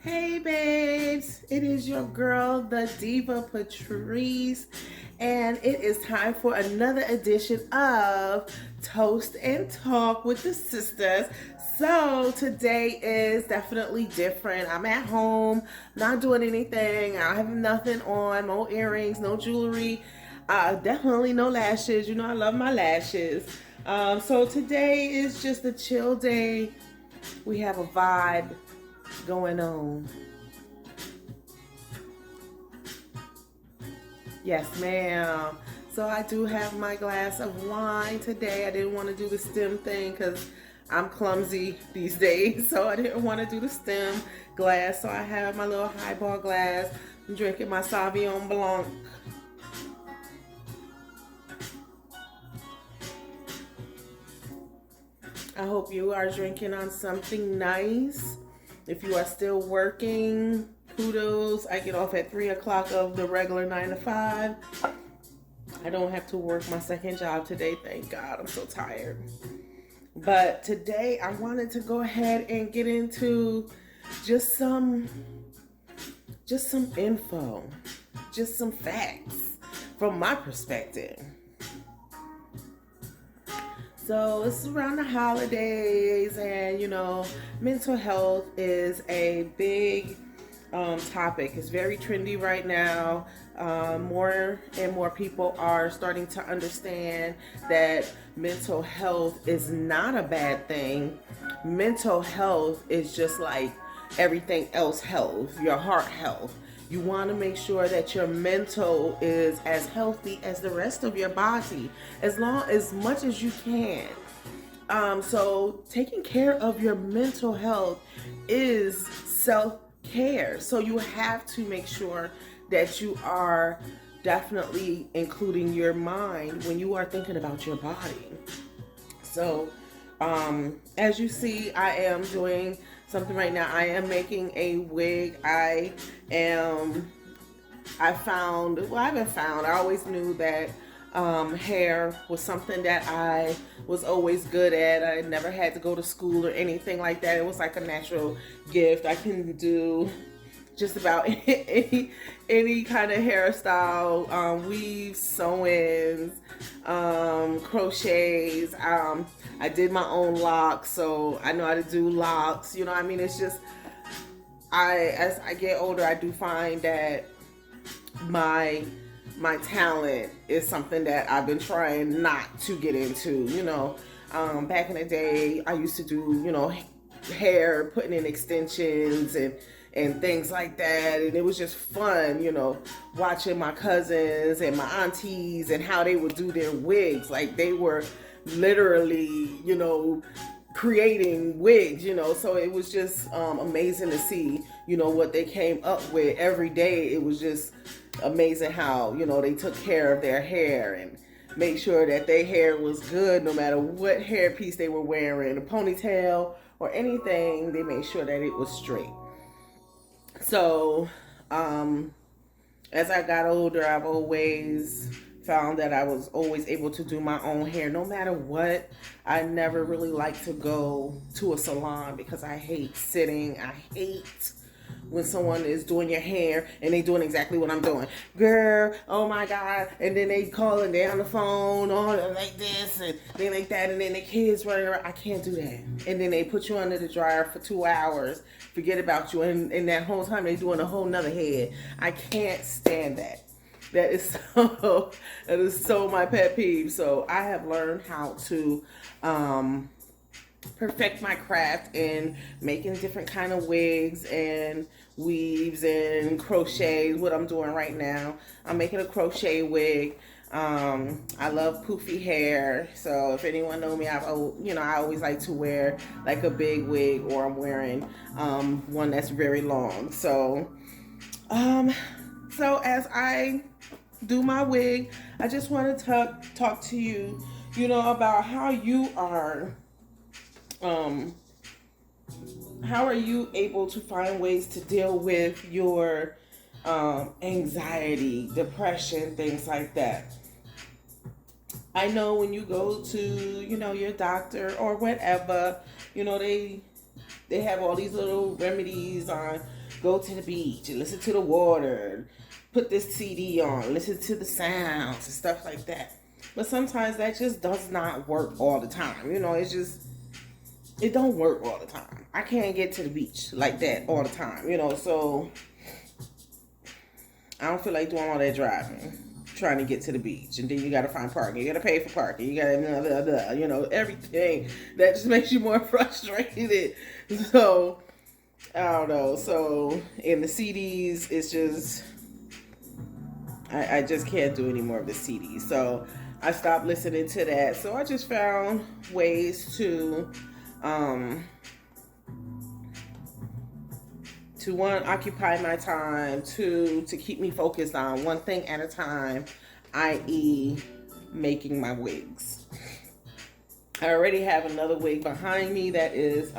Hey babes, it is your girl, the Diva Patrice, and it is time for another edition of Toast and Talk with the Sisters. So today is definitely different. I'm at home, not doing anything. I have nothing on, no earrings, no jewelry, definitely no lashes. You know I love my lashes. So today is just a chill day. We have a vibe going on. Yes, ma'am. So I do have my glass of wine today. I didn't want to do the stem thing because I'm clumsy these days. So I didn't want to do the stem glass. So I have my little highball glass. I'm drinking my Sauvignon Blanc. I hope you are drinking on something nice. If you are still working, kudos. I get off at 3 o'clock of the regular 9 to 5. I don't have to work my second job today, thank God. I'm so tired. But today I wanted to go ahead and get into just some info, just some facts from my perspective. So it's around the holidays, and mental health is a big topic. It's very trendy right now. More and more people are starting to understand that mental health is not a bad thing. Mental health is just like everything else health, your heart health. You want to make sure that your mental is as healthy as the rest of your body, as much as you can. So taking care of your mental health is self-care. So you have to make sure that you are definitely including your mind when you are thinking about your body. So, as you see, I am doing something right now. I am making a wig. I found, well, I haven't found, I always knew that hair was something that I was always good at. I never had to go to school or anything like that. It was like a natural gift. I can do just about any kind of hairstyle, weaves, sewings, crochets. I did my own locks, so I know how to do locks. You know what I mean? It's just, as I get older, I do find that my talent is something that I've been trying not to get into. Back in the day, I used to do, hair, putting in extensions and things like that, and it was just fun, watching my cousins and my aunties and how they would do their wigs. Like, they were literally, creating wigs, so it was just amazing to see, what they came up with every day. It was just amazing how, they took care of their hair and made sure that their hair was good no matter what hairpiece they were wearing, a ponytail or anything. They made sure that it was straight. So, as I got older, I've always found that I was always able to do my own hair no matter what. I never really liked to go to a salon because I hate sitting. I hate when someone is doing your hair and they doing exactly what I'm doing. Girl, oh my God. And then they call and they on the phone, oh, like this and they like that, and then the kids running around. I can't do that. And then they put you under the dryer for 2 hours, forget about you, and that whole time they doing a whole nother head. I can't stand that. That is so my pet peeve. So I have learned how to perfect my craft in making different kind of wigs and weaves and crochets. What I'm doing right now, I'm making a crochet wig. I love poofy hair, so if anyone know me, I always like to wear like a big wig, or I'm wearing one that's very long. So as I do my wig, I just want to talk to you, about how you are. How are you able to find ways to deal with your anxiety, depression, things like that? I know when you go to, your doctor or whatever, they have all these little remedies on go to the beach and listen to the water, put this CD on, listen to the sounds and stuff like that. But sometimes that just does not work all the time. It don't work all the time. I can't get to the beach like that all the time, so I don't feel like doing all that driving, trying to get to the beach. And then you got to find parking. You got to pay for parking. You got to, everything. That just makes you more frustrated. So, I don't know. So, in the CDs, it's just, I just can't do any more of the CDs. So, I stopped listening to that. So, I just found ways to one, occupy my time, two, to keep me focused on one thing at a time, i.e. making my wigs. I already have another wig behind me that is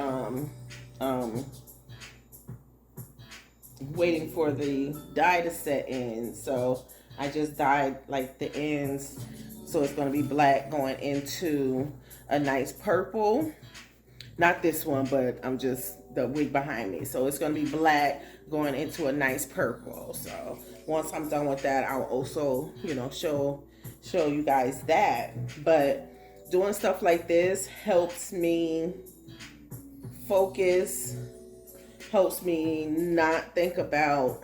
waiting for the dye to set in. So I just dyed like the ends, so it's going to be black going into a nice purple. Not this one, but I'm just the wig behind me. So it's going to be black going into a nice purple. So once I'm done with that, I'll also, show you guys that. But doing stuff like this helps me focus, helps me not think about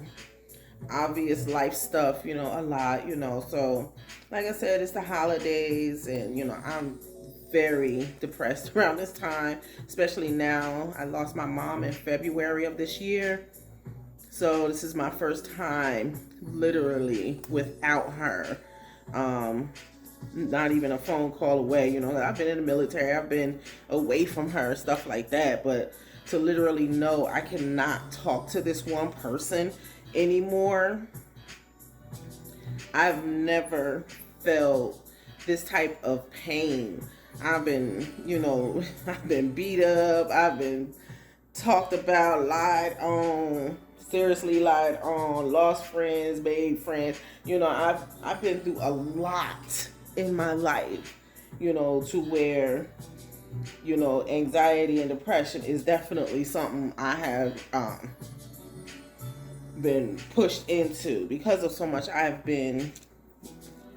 obvious life stuff, a lot, So like I said, it's the holidays and, I'm very depressed around this time, especially now. I lost my mom in February of this year, so this is my first time literally without her. Not even a phone call away. I've been in the military, I've been away from her, stuff like that, but to literally know I cannot talk to this one person anymore. I've never felt this type of pain. I've been, I've been beat up. I've been talked about, lied on, seriously lied on, lost friends, made friends. I've been through a lot in my life, to where, anxiety and depression is definitely something I have been pushed into because of so much I've been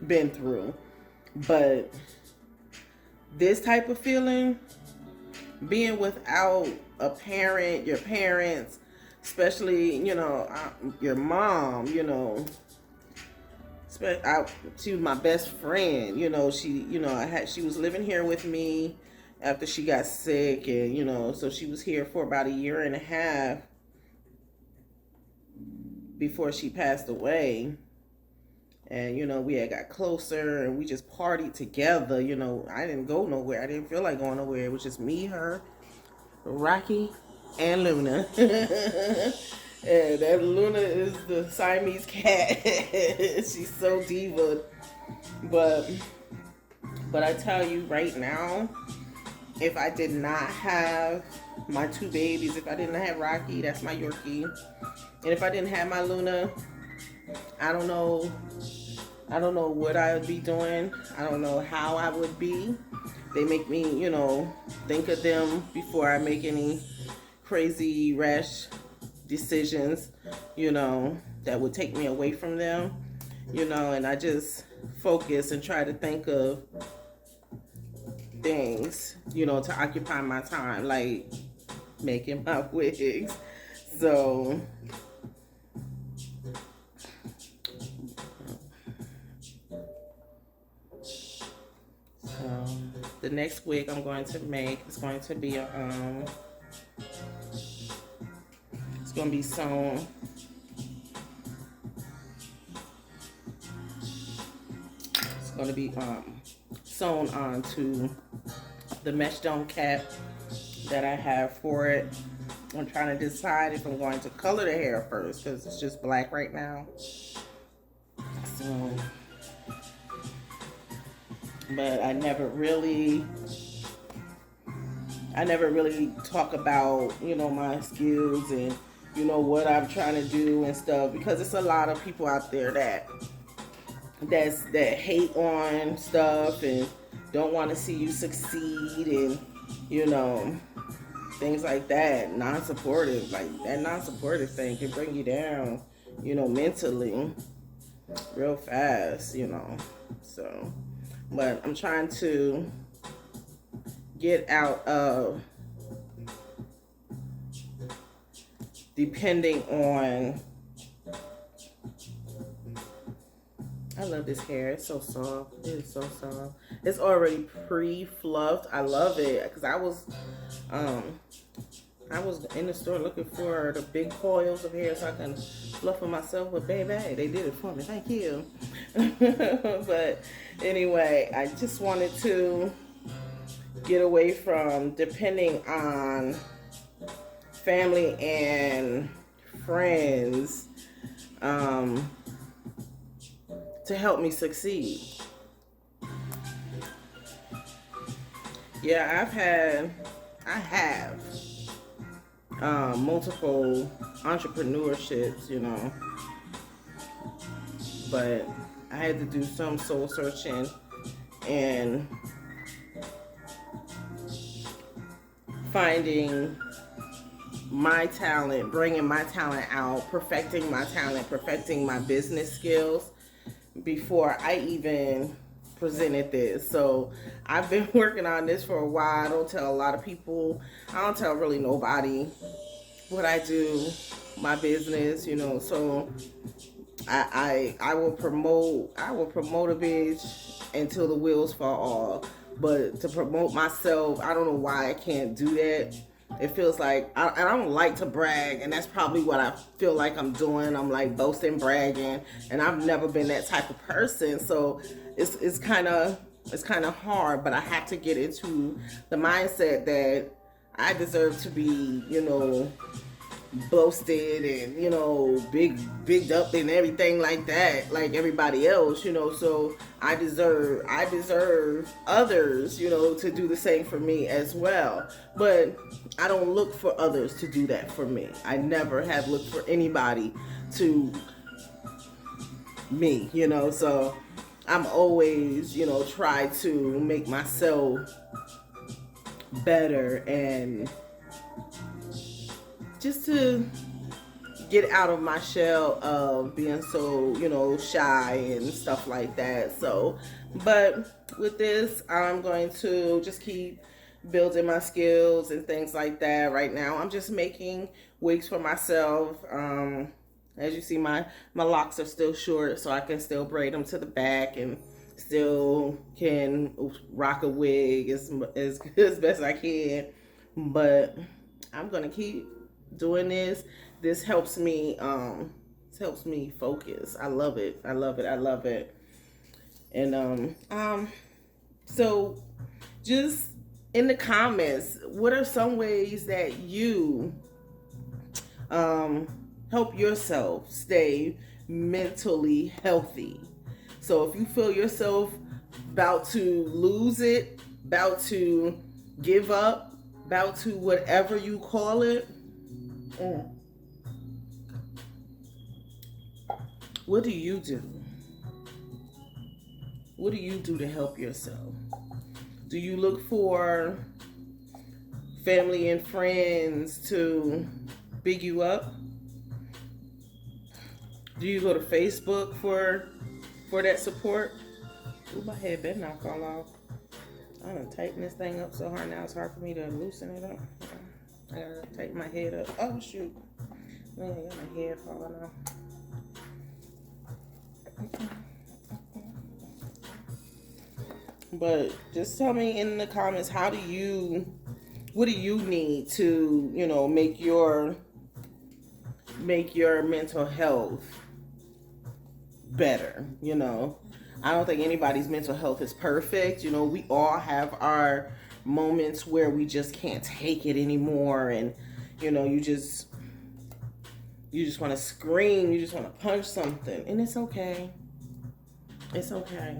through. But this type of feeling, being without a parent, your parents, especially, your mom, she was my best friend, she was living here with me after she got sick, and, so she was here for about 1.5 years before she passed away. And, we had got closer and we just partied together. I didn't go nowhere. I didn't feel like going nowhere. It was just me, her, Rocky, and Luna. And that Luna is the Siamese cat. She's so diva. But I tell you right now, if I did not have my 2 babies, if I didn't have Rocky, that's my Yorkie, and if I didn't have my Luna, I don't know what I would be doing. I don't know how I would be. They make me, think of them before I make any crazy, rash decisions, that would take me away from them, and I just focus and try to think of things, to occupy my time, like making my wigs. So the next wig I'm going to make is going to be it's going to be sewn. It's going to be sewn onto the mesh dome cap that I have for it. I'm trying to decide if I'm going to color the hair first because it's just black right now. So, but I never really talk about, my skills and, what I'm trying to do and stuff, because it's a lot of people out there that hate on stuff and don't want to see you succeed, and, things like that. Non-supportive, like that non-supportive thing can bring you down, mentally real fast, So, but I'm trying to get out of depending on. I love this hair. It's so soft. It is so soft. It's already pre-fluffed. I love it because I was in the store looking for the big coils of hair so I can fluff it myself. But baby, they did it for me. Thank you. But anyway, I just wanted to get away from depending on family and friends to help me succeed. Yeah, I have multiple entrepreneurships, but I had to do some soul searching and finding my talent, bringing my talent out, perfecting my talent, perfecting my business skills before I even presented this. So I've been working on this for a while. I don't tell a lot of people. I don't tell really nobody what I do, my business, So I will promote a bitch until the wheels fall off. But to promote myself, I don't know why I can't do that. It feels like I don't like to brag, and that's probably what I feel like I'm doing. I'm like boasting, bragging, and I've never been that type of person. So it's kind of hard, but I have to get into the mindset that I deserve to be, boasted and bigged up and everything like that, like everybody else, So I deserve others, to do the same for me as well. But I don't look for others to do that for me. I never have looked for anybody to me, So I'm always, try to make myself better and just to get out of my shell of being so, shy and stuff like that. So, but with this, I'm going to just keep building my skills and things like that. Right now, I'm just making wigs for myself. As you see, my locks are still short, so I can still braid them to the back and still can rock a wig as best I can. But I'm gonna keep doing this. This helps me focus. I love it. And so just in the comments, what are some ways that you help yourself stay mentally healthy? So if you feel yourself about to lose it, about to give up, about to whatever you call it, what do you do? What do you do to help yourself? Do you look for family and friends to big you up? Do you go to Facebook for that support? Ooh, my head better not fall off. I done tighten this thing up so hard now it's hard for me to loosen it up. I gotta tighten my head up. Oh shoot. Man, I got my head falling off. But just tell me in the comments, what do you need to, make your mental health better, I don't think anybody's mental health is perfect. We all have our moments where we just can't take it anymore, and you just want to scream, you just want to punch something, and it's okay. It's okay.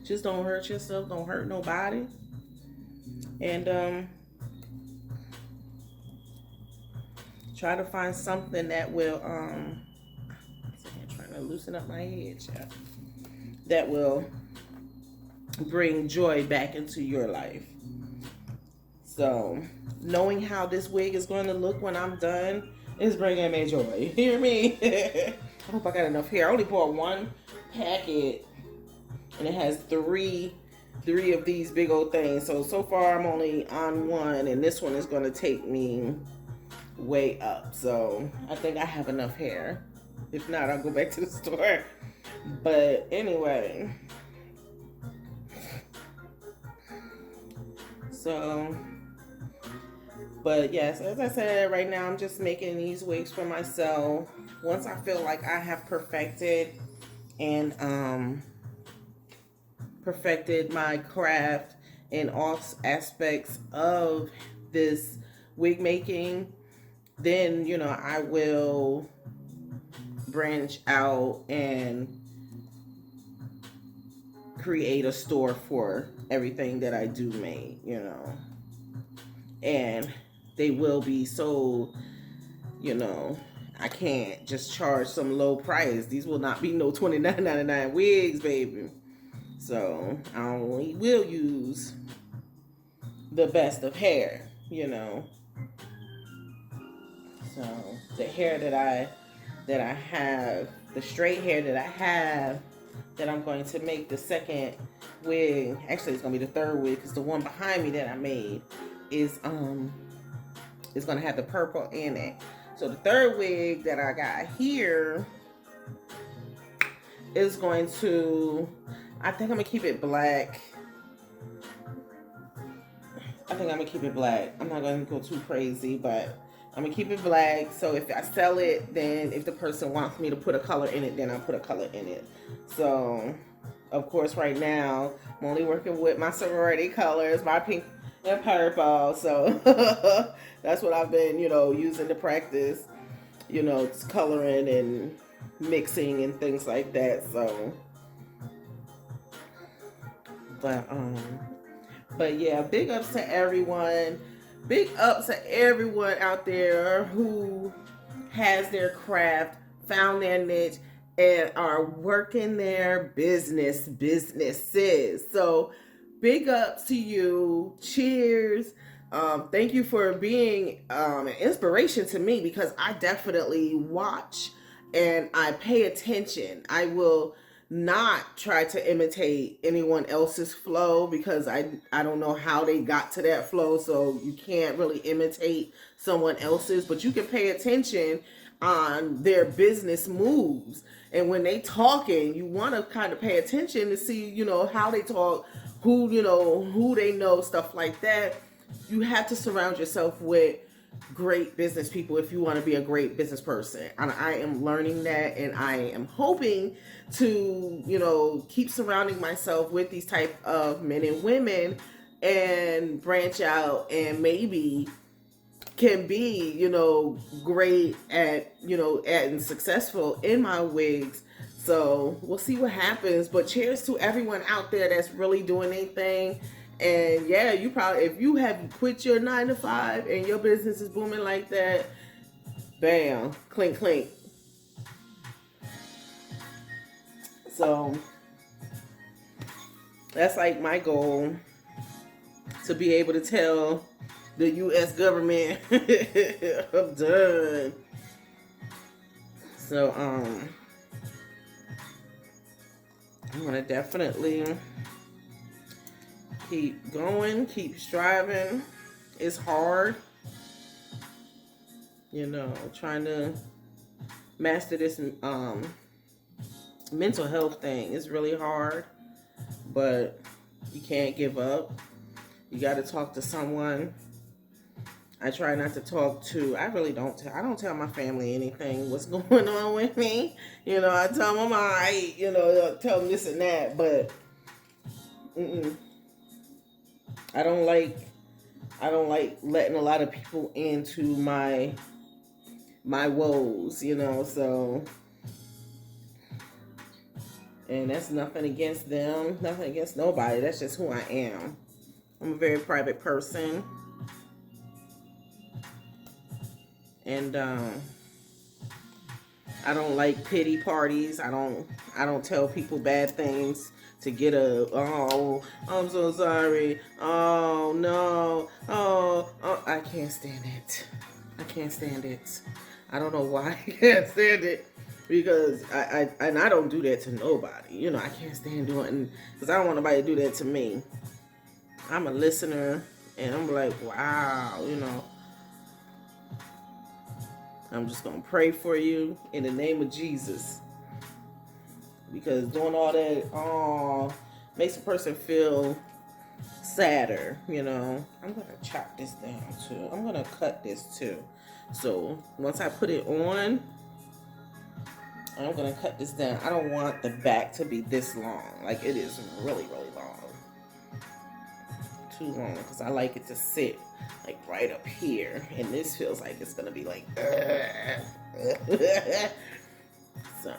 Just don't hurt yourself, don't hurt nobody. And try to find something that will I'm trying to loosen up my head, child. That will bring joy back into your life. So, knowing how this wig is going to look when I'm done is bringing me joy. You hear me? I hope I got enough hair. I only bought one packet, and it has three of these big old things. So far I'm only on one, and this one is going to take me way up. So I think I have enough hair. If not, I'll go back to the store. But anyway, so, but yes, as I said, right now I'm just making these wigs for myself. Once I feel like I have perfected my craft in all aspects of this wig making, then, you know, I will branch out and create a store for everything that I do make, you know. And they will be sold, you know. I can't just charge some low price. These will not be no $29.99 wigs, baby. So I only will use the best of hair, you know. So the hair that I have, the straight hair that I have, that I'm going to make the second wig. Actually, it's gonna be the third wig, because the one behind me that I made is gonna have the purple in it. So the third wig that I got here is going to, I think I'm gonna keep it black. I'm not gonna go too crazy, but I'm gonna keep it black. So if I sell it, then if the person wants me to put a color in it, then I'll put a color in it. So, of course, right now I'm only working with my sorority colors, my pink and purple. So that's what I've been, you know, using to practice, you know, coloring and mixing and things like that. So, but yeah, big ups to everyone. Big ups to everyone out there who has their craft, found their niche, and are working their businesses. So big ups to you. Cheers. Thank you for being an inspiration to me, because I definitely watch and I pay attention. I will not try to imitate anyone else's flow, because I don't know how they got to that flow. So you can't really imitate someone else's, but you can pay attention on their business moves. And when they talking, you want to kind of pay attention to see, you know, how they talk, who, you know, who they know, stuff like that. You have to surround yourself with great business people if you want to be a great business person. And I am learning that, and I am hoping to, you know, keep surrounding myself with these type of men and women, and branch out, and maybe can be, you know, great at, you know, and successful in my wigs. So we'll see what happens. But cheers to everyone out there that's really doing anything. And yeah, you probably, if you have quit your 9-to-5 and your business is booming like that, bam, clink, clink. So that's like my goal, to be able to tell the U.S. government I'm done. So I'm gonna definitely keep going, keep striving. It's hard, you know, trying to master this mental health thing. It's really hard, but you can't give up. You got to talk to someone. I try not to talk to, I really don't I don't tell my family anything, what's going on with me. You know, I tell them you know, tell them this and that, but I don't like letting a lot of people into my woes, you know. So, and that's nothing against them, nothing against nobody. That's just who I am. I'm a very private person. And I don't like pity parties. I don't tell people bad things to get oh, I'm so sorry. Oh no. Oh, I can't stand it. I can't stand it. I don't know why I can't stand it. Because I don't do that to nobody. You know, I can't stand doing, because I don't want nobody to do that to me. I'm a listener, and I'm like, wow, you know. I'm just going to pray for you in the name of Jesus. Because doing all that makes a person feel sadder, you know. I'm going to chop this down too. I'm going to cut this too. So once I put it on, I'm going to cut this down. I don't want the back to be this long. Like, it is really, really long. Too long, because I like it to sit like right up here, and this feels like it's gonna be like so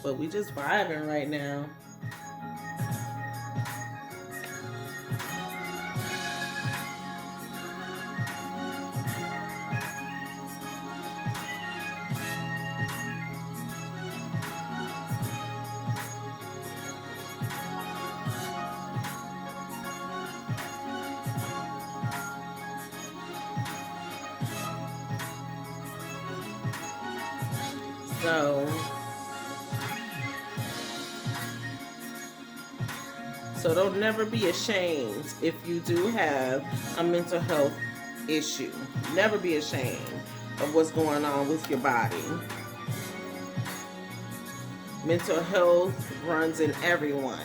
but we just vibing right now. So don't never be ashamed if you do have a mental health issue. Never be ashamed of what's going on with your body. Mental health runs in everyone.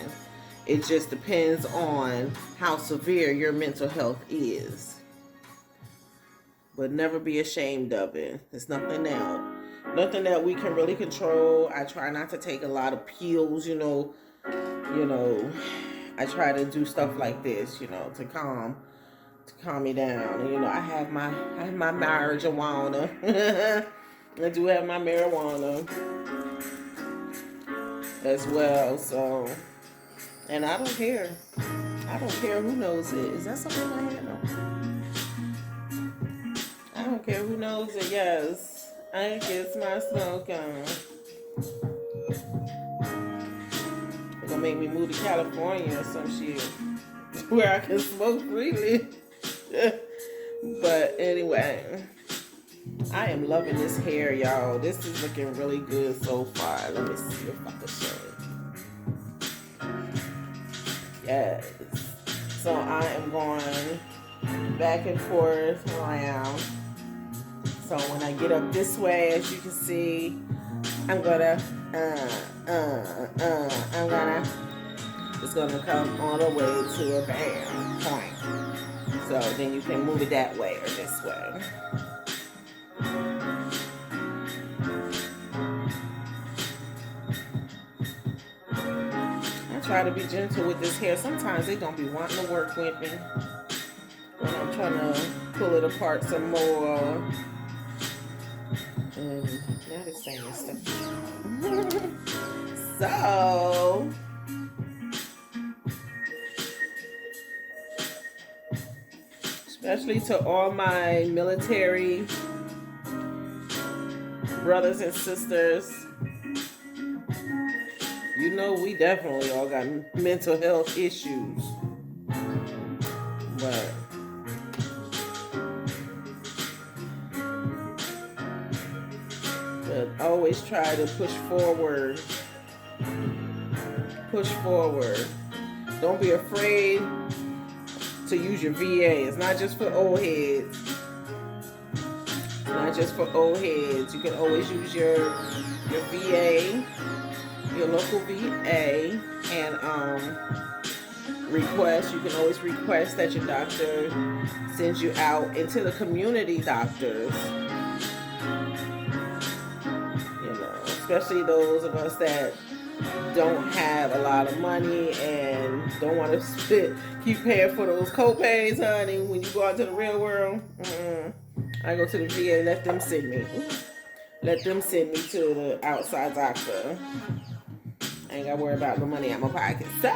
It just depends on how severe your mental health is. But never be ashamed of it. It's nothing that we can really control. I try not to take a lot of pills, you know. I try to do stuff like this, you know, to calm me down. And, you know, I have my marijuana. I do have my marijuana as well. So, and I don't care. I don't care who knows it. Is that something in my hand? No. I don't care who knows it. Yes, I gets my smoke on. They're gonna make me move to California or some shit where I can smoke freely. But anyway, I am loving this hair, y'all. This is looking really good so far. Let me see if I can show it. Yes. So I am going back and forth around. So when I get up this way, as you can see, I'm gonna it's gonna come all the way to a bam point. So then you can move it that way or this way. I try to be gentle with this hair. Sometimes they don't be wanting to work with me when I'm trying to pull it apart some more. And now it's saying stuff. So especially to all my military brothers and sisters, you know we definitely all got mental health issues. But always try to push forward. Push forward. Don't be afraid to use your VA. It's not just for old heads. It's not just for old heads. You can always use your VA, your local VA, and request. You can always request that your doctor sends you out into the community doctors. You know, especially those of us that don't have a lot of money and don't want to keep paying for those co-pays, honey. When you go out to the real world, I go to the VA, let them send me to the outside doctor. I ain't gotta worry about the money out my pocket. So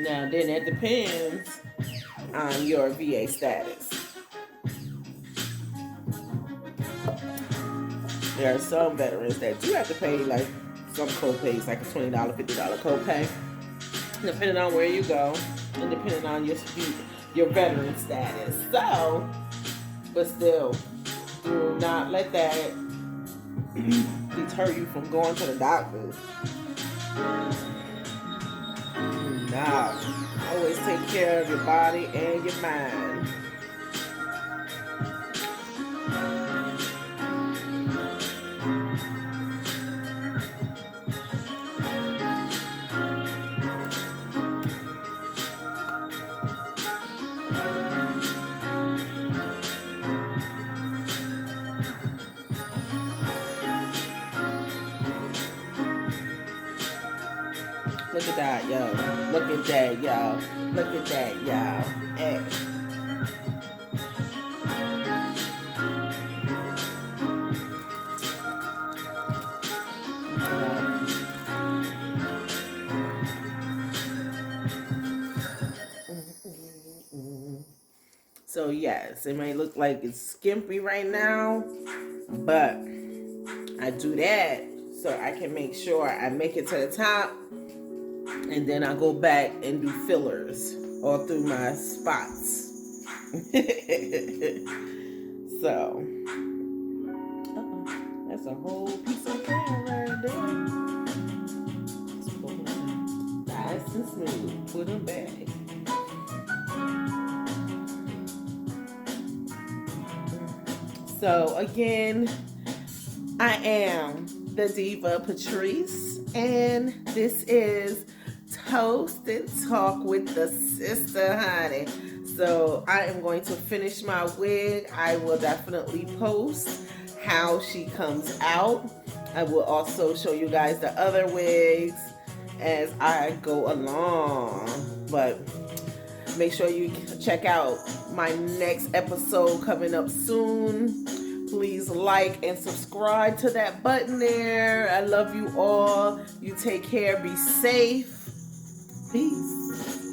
Now, then it depends on your VA status. There are some veterans that do have to pay like some co-pays, like a $20, $50 copay, depending on where you go and depending on your veteran status. So, but still, do not let that deter you from going to the doctors. Do not. Always take care of your body and your mind. Look at that, yo. Look at that, y'all. Look at that, y'all. Hey. So yes, it may look like it's skimpy right now, but I do that so I can make sure I make it to the top, and then I go back and do fillers all through my spots. So, that's a whole piece of hair right there. Let's pull them nice and smooth. Put them back. So again, I am the Diva Patrice, and this is Toast and Talk with the Sister, honey. So I am going to finish my wig. I will definitely post how she comes out. I will also show you guys the other wigs as I go along. But make sure you check out my next episode coming up soon. Please like and subscribe to that button there. I love you all. You take care. Be safe. Peace.